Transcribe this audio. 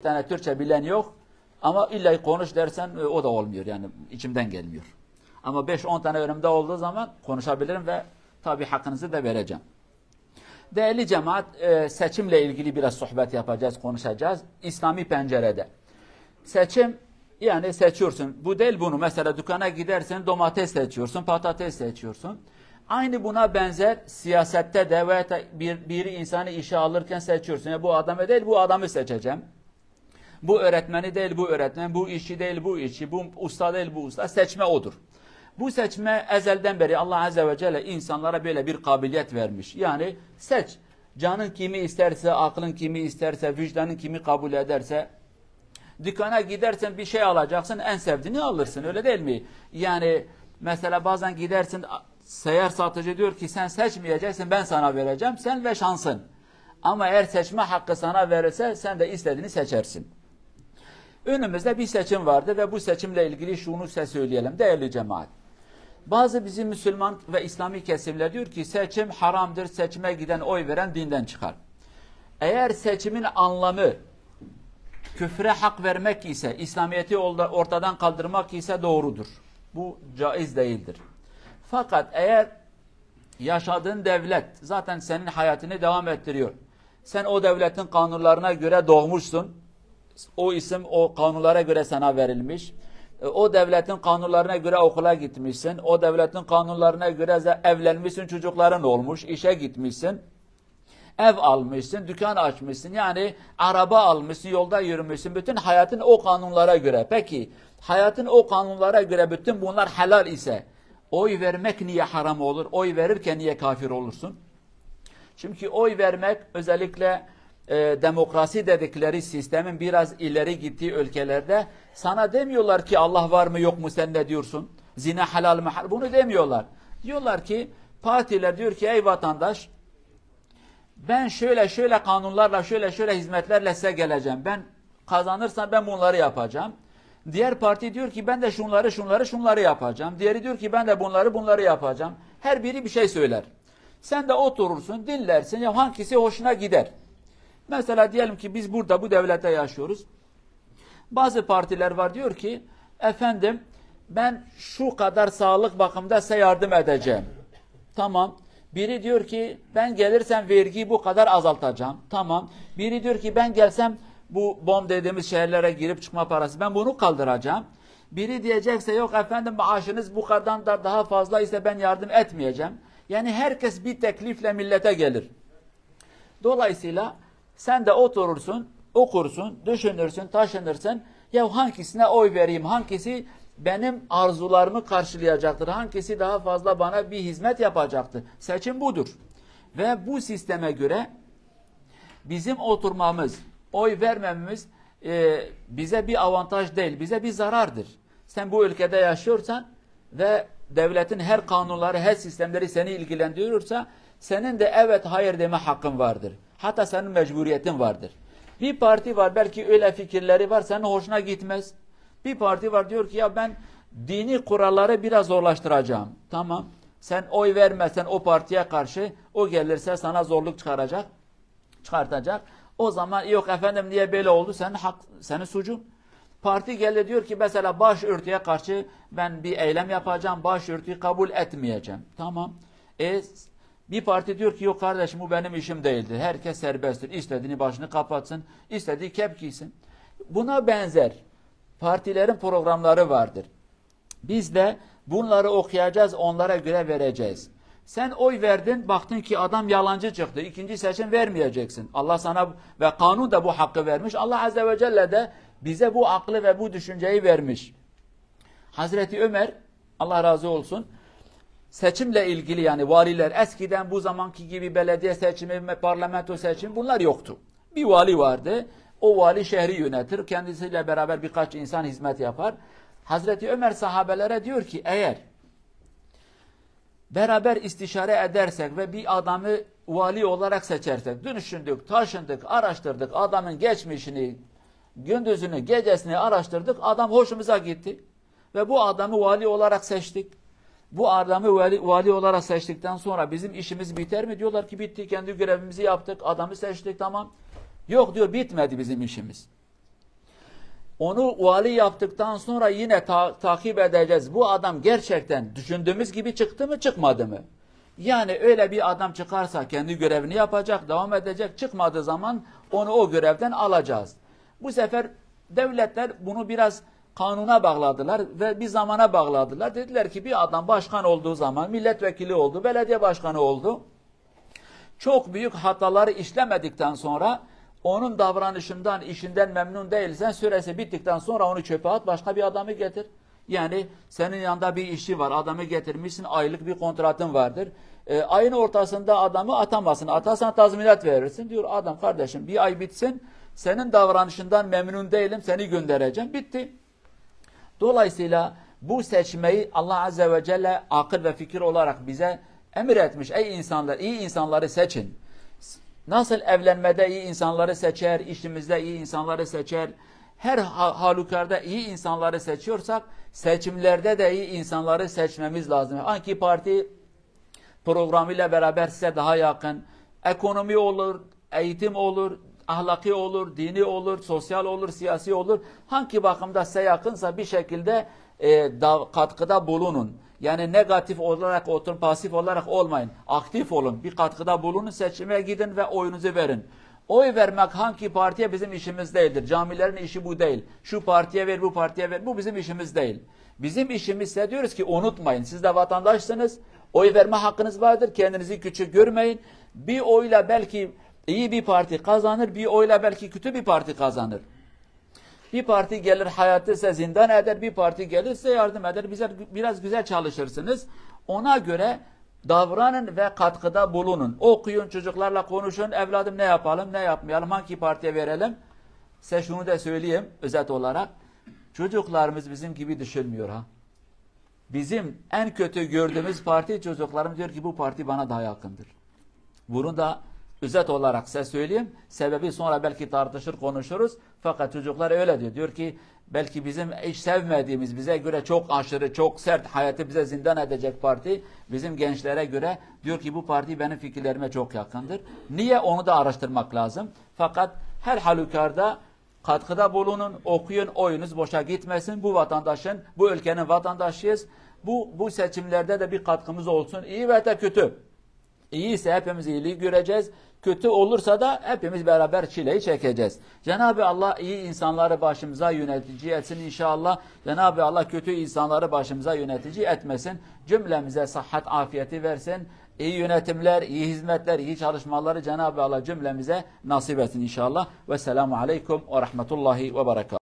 tane Türkçe bilen yok ama illa konuş dersen o da olmuyor, yani içimden gelmiyor. Ama 5-10 tane önümde olduğu zaman konuşabilirim ve tabi hakkınızı da vereceğim. Değerli cemaat, seçimle ilgili biraz sohbet yapacağız, konuşacağız. İslami pencerede. Seçim, yani seçiyorsun. Bu değil bunu. Mesela dükkana gidersen domates seçiyorsun, patates seçiyorsun. Aynı buna benzer siyasette de veya bir insanı işe alırken seçiyorsun. Ya bu adamı değil, bu adamı seçeceğim. Bu öğretmeni değil, bu öğretmen, bu işçi değil, bu işçi, bu usta değil, bu usta. Seçme odur. Bu seçme ezelden beri Allah Azze ve Celle insanlara böyle bir kabiliyet vermiş. Yani seç. Canın kimi isterse, aklın kimi isterse, vicdanın kimi kabul ederse. Dükkana gidersen bir şey alacaksın, en sevdiğini alırsın, öyle değil mi? Yani mesela bazen gidersin, seyyar satıcı diyor ki sen seçmeyeceksin, ben sana vereceğim, sen ve şansın. Ama eğer seçme hakkı sana verirse sen de istediğini seçersin. Önümüzde bir seçim vardı ve bu seçimle ilgili şunu size söyleyelim değerli cemaat. Bazı bizim Müslüman ve İslami kesimler diyor ki seçim haramdır, seçime giden oy veren dinden çıkar. Eğer seçimin anlamı küfre hak vermek ise, İslamiyet'i ortadan kaldırmak ise doğrudur. Bu caiz değildir. Fakat eğer yaşadığın devlet zaten senin hayatını devam ettiriyor. Sen o devletin kanunlarına göre doğmuşsun. O isim o kanunlara göre sana verilmiş. O devletin kanunlarına göre okula gitmişsin. O devletin kanunlarına göre evlenmişsin, çocukların olmuş, işe gitmişsin. Ev almışsın, dükkan açmışsın. Yani araba almışsın, yolda yürümüşsün. Bütün hayatın o kanunlara göre. Peki hayatın o kanunlara göre bütün bunlar helal ise oy vermek niye haram olur? Oy verirken niye kafir olursun? Çünkü oy vermek özellikle demokrasi dedikleri sistemin biraz ileri gittiği ülkelerde sana demiyorlar ki Allah var mı yok mu sen ne diyorsun? Zina helal mi? Bunu demiyorlar. Diyorlar ki partiler diyor ki ey vatandaş ben şöyle kanunlarla şöyle hizmetlerle size geleceğim. Ben kazanırsam ben bunları yapacağım. Diğer parti diyor ki ben de şunları yapacağım. Diğeri diyor ki ben de bunları yapacağım. Her biri bir şey söyler. Sen de oturursun, dinlersin. Ya hangisi hoşuna gider? Mesela diyelim ki biz burada bu devlette yaşıyoruz. Bazı partiler var diyor ki efendim ben şu kadar sağlık bakımda size yardım edeceğim. Tamam. Biri diyor ki ben gelirsem vergiyi bu kadar azaltacağım. Tamam. Biri diyor ki ben gelsem bu bomb dediğimiz şehirlere girip çıkma parası ben bunu kaldıracağım. Biri diyecekse yok efendim maaşınız bu kadar da daha fazla ise ben yardım etmeyeceğim. Yani herkes bir teklifle millete gelir. Dolayısıyla sen de oturursun, okursun, düşünürsün, taşınırsın. Ya hangisine oy vereyim, hangisi benim arzularımı karşılayacaktır, hangisi daha fazla bana bir hizmet yapacaktır. Seçim budur. Ve bu sisteme göre bizim oturmamız, oy vermememiz bize bir avantaj değil, bize bir zarardır. Sen bu ülkede yaşıyorsan ve devletin her kanunları, her sistemleri seni ilgilendiriyorsa senin de evet hayır deme hakkın vardır. Hatta senin mecburiyetin vardır. Bir parti var belki öyle fikirleri var senin hoşuna gitmez. Bir parti var diyor ki ya ben dini kuralları biraz zorlaştıracağım. Tamam. Sen oy vermezsen o partiye karşı o gelirse sana zorluk çıkartacak. O zaman yok efendim niye böyle oldu senin suçun. Parti geldi diyor ki mesela başörtüye karşı ben bir eylem yapacağım. Başörtüyü kabul etmeyeceğim. Tamam. Bir parti diyor ki yok kardeşim bu benim işim değildir. Herkes serbesttir. İstediğini başını kapatsın. İstediği kep giysin. Buna benzer partilerin programları vardır. Biz de bunları okuyacağız, onlara göre vereceğiz. Sen oy verdin, baktın ki adam yalancı çıktı. İkinci seçim vermeyeceksin. Allah sana ve kanun da bu hakkı vermiş. Allah Azze ve Celle de bize bu aklı ve bu düşünceyi vermiş. Hazreti Ömer, Allah razı olsun, seçimle ilgili yani valiler eskiden bu zamanki gibi belediye seçimi, parlamento seçimi bunlar yoktu. Bir vali vardı. O vali şehri yönetir. Kendisiyle beraber birkaç insan hizmet yapar. Hazreti Ömer sahabelere diyor ki eğer beraber istişare edersek ve bir adamı vali olarak seçersek, düşündük, taşındık, araştırdık, adamın geçmişini, gündüzünü, gecesini araştırdık, adam hoşumuza gitti. Ve bu adamı vali olarak seçtik. Bu adamı vali olarak seçtikten sonra bizim işimiz biter mi? Diyorlar ki bitti, kendi görevimizi yaptık, adamı seçtik, tamam. Yok diyor bitmedi bizim işimiz. Onu vali yaptıktan sonra yine takip edeceğiz. Bu adam gerçekten düşündüğümüz gibi çıktı mı, çıkmadı mı? Yani öyle bir adam çıkarsa kendi görevini yapacak, devam edecek. Çıkmadığı zaman onu o görevden alacağız. Bu sefer devletler bunu biraz kanuna bağladılar ve bir zamana bağladılar. Dediler ki bir adam başkan olduğu zaman, milletvekili oldu, belediye başkanı oldu. Çok büyük hataları işlemedikten sonra onun davranışından, işinden memnun değilsen süresi bittikten sonra onu çöpe at, başka bir adamı getir. Yani senin yanında bir işi var, adamı getirmişsin, aylık bir kontratın vardır. Ayın ortasında adamı atamazsın, atarsan tazminat verirsin. Diyor adam, kardeşim bir ay bitsin, senin davranışından memnun değilim, seni göndereceğim. Bitti. Dolayısıyla bu seçmeyi Allah Azze ve Celle akıl ve fikir olarak bize emir etmiş. Ey insanlar, iyi insanları seçin. Nasıl evlenmede iyi insanları seçer, işimizde iyi insanları seçer, her halükarda iyi insanları seçiyorsak, seçimlerde de iyi insanları seçmemiz lazım. Hangi parti programıyla beraber size daha yakın, ekonomi olur, eğitim olur, ahlaki olur, dini olur, sosyal olur, siyasi olur. Hangi bakımda size yakınsa bir şekilde katkıda bulunun. Yani negatif olarak oturun, pasif olarak olmayın. Aktif olun, bir katkıda bulunun, seçime gidin ve oyunuzu verin. Oy vermek hangi partiye bizim işimiz değildir. Camilerin işi bu değil. Şu partiye ver, bu partiye ver. Bu bizim işimiz değil. Bizim işimiz ise diyoruz ki unutmayın. Siz de vatandaşsınız. Oy verme hakkınız vardır. Kendinizi küçük görmeyin. Bir oyla belki iyi bir parti kazanır. Bir oyla belki kötü bir parti kazanır. Bir parti gelir hayatı ise zindan eder. Bir parti gelirse yardım eder. Bize biraz güzel çalışırsınız. Ona göre davranın ve katkıda bulunun. Okuyun, çocuklarla konuşun. Evladım ne yapalım, ne yapmayalım, hangi partiye verelim? Size şunu da söyleyeyim özet olarak. Çocuklarımız bizim gibi düşünmüyor ha. Bizim en kötü gördüğümüz parti, çocuklarımız diyor ki bu parti bana daha yakındır. Bunu da özet olarak size söyleyeyim. Sebebi sonra belki tartışır, konuşuruz. Fakat çocuklar öyle diyor. Diyor ki belki bizim hiç sevmediğimiz, bize göre çok aşırı, çok sert, hayatı bize zindan edecek parti, bizim gençlere göre diyor ki bu parti benim fikirlerime çok yakındır. Niye? Onu da araştırmak lazım. Fakat her halükarda katkıda bulunun, okuyun, oyunuz boşa gitmesin. Bu vatandaşın, bu ülkenin vatandaşıyız. Bu seçimlerde de bir katkımız olsun. İyi ve de kötü. İyi ise hepimiz iyiliği göreceğiz. Kötü olursa da hepimiz beraber çileyi çekeceğiz. Cenab-ı Allah iyi insanları başımıza yönetici etsin inşallah. Cenab-ı Allah kötü insanları başımıza yönetici etmesin. Cümlemize sıhhat, afiyeti versin. İyi yönetimler, iyi hizmetler, iyi çalışmaları Cenab-ı Allah cümlemize nasip etsin inşallah. Vesselamu aleyküm ve rahmetullahi ve berekatuhu.